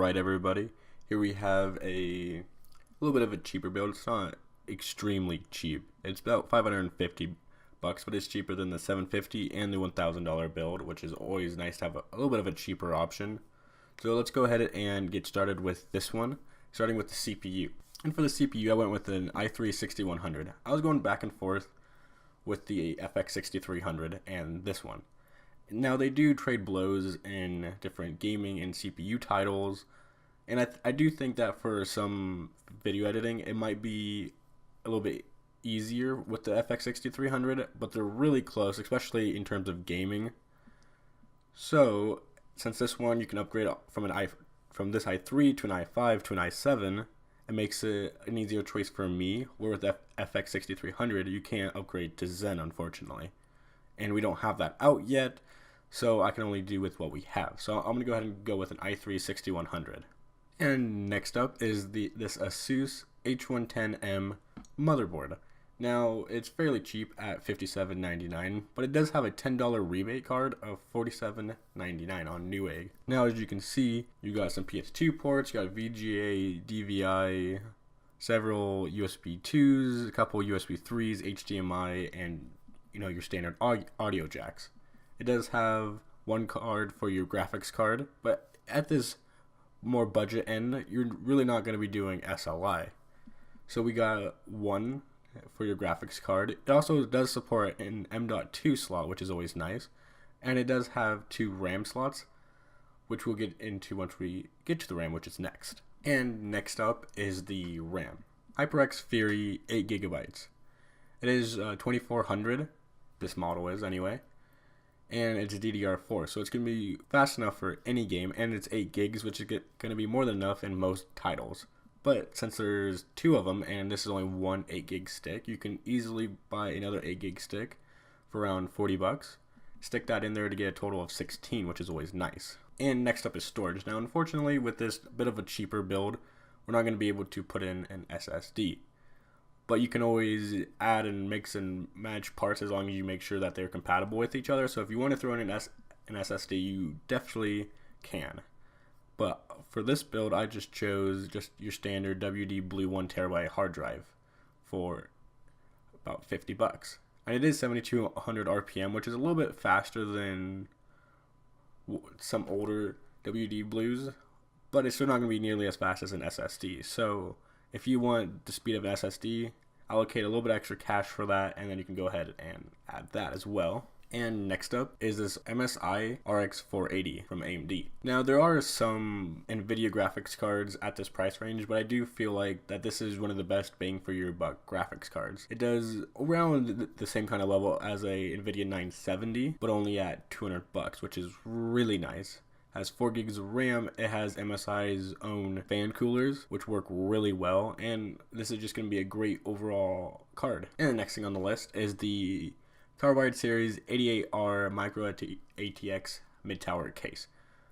Alright everybody, here we have a little bit of a cheaper build. It's not extremely cheap. It's about 550 bucks, but it's cheaper than the 750 and the $1,000 build, which is always nice to have a little bit of a cheaper option. So let's go ahead and get started with this one, starting with the CPU. And for the CPU, I went with an i3-6100. I was going back and forth with the FX 6300 and this one. Now they do trade blows in different gaming and CPU titles, and I do think that for some video editing it might be a little bit easier with the FX 6300, but they're really close, especially in terms of gaming. So since this one you can upgrade from this i3 to an i5 to an i7, it makes it an easier choice for me, where with FX 6300 you can't upgrade to Zen, unfortunately, and we don't have that out yet. So I can only do with what we have. So I'm going to go ahead and go with an i3-6100. And next up is this Asus H110M motherboard. Now it's fairly cheap at $57.99, but it does have a $10 rebate card of $47.99 on Newegg. Now as you can see, you got some PS2 ports, you got VGA, DVI, several USB 2s, a couple USB 3s, HDMI, and your standard audio jacks. It does have one card for your graphics card, but at this more budget end, you're really not going to be doing SLI. So we got one for your graphics card. It also does support an M.2 slot, which is always nice. And it does have 2 RAM slots, which we'll get into once we get to the RAM, which is next. And next up is the RAM. HyperX Fury 8GB. It is 2400, this model is anyway. And it's DDR4, so it's going to be fast enough for any game, and it's 8 gigs, which is going to be more than enough in most titles. But since there's 2 of them, and this is only one 8 gig stick, you can easily buy another 8 gig stick for around 40 bucks. Stick that in there to get a total of 16, which is always nice. And next up is storage. Now, unfortunately, with this bit of a cheaper build, we're not going to be able to put in an SSD. But you can always add and mix and match parts as long as you make sure that they're compatible with each other. So if you want to throw in an SSD, you definitely can. But for this build, I just chose your standard WD Blue 1TB hard drive for about 50 bucks. And it is 7200 RPM, which is a little bit faster than some older WD Blues, but it's still not going to be nearly as fast as an SSD. So if you want the speed of an SSD, allocate a little bit extra cash for that, and then you can go ahead and add that as well. And next up is this MSI RX 480 from AMD. Now there are some NVIDIA graphics cards at this price range, but I do feel like that this is one of the best bang for your buck graphics cards. It does around the same kind of level as a NVIDIA 970, but only at 200 bucks, which is really nice. Has 4 gigs of RAM, it has MSI's own fan coolers, which work really well, and this is just going to be a great overall card. And the next thing on the list is the Carwired Series 88R Micro ATX mid-tower case.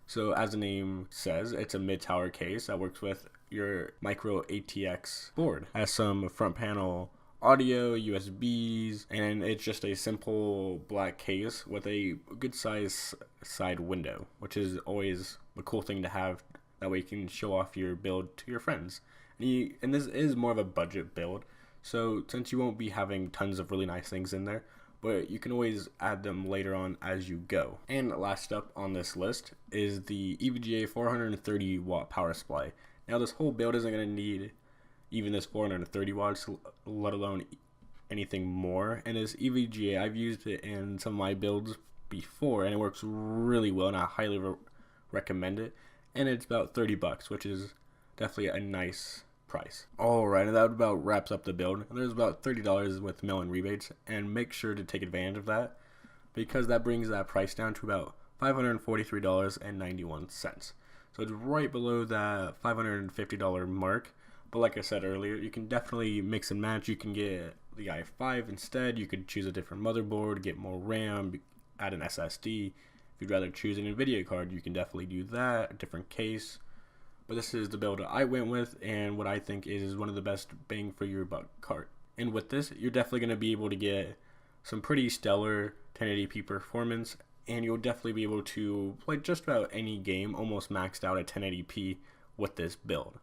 So as the name says, it's a mid-tower case that works with your Micro ATX board. It has some front panel audio, USBs, and it's just a simple black case with a good size side window, which is always a cool thing to have. That way you can show off your build to your friends. And this is more of a budget build, so since you won't be having tons of really nice things in there, but you can always add them later on as you go. And last up on this list is the EVGA 430 watt power supply. Now this whole build isn't going to need even this 430 watts, let alone anything more. And this EVGA, I've used it in some of my builds before, and it works really well, and I highly recommend it. And it's about 30 bucks, which is definitely a nice price. Alright, and that about wraps up the build. There's about $30 with mail-in rebates, and make sure to take advantage of that, because that brings that price down to about $543.91. So it's right below that $550 mark. But like I said earlier, you can definitely mix and match. You can get the i5 instead. You could choose a different motherboard, get more RAM, add an SSD. If you'd rather choose an NVIDIA card, you can definitely do that, a different case. But this is the build I went with, and what I think is one of the best bang for your buck card. And with this, you're definitely going to be able to get some pretty stellar 1080p performance, and you'll definitely be able to play just about any game almost maxed out at 1080p with this build.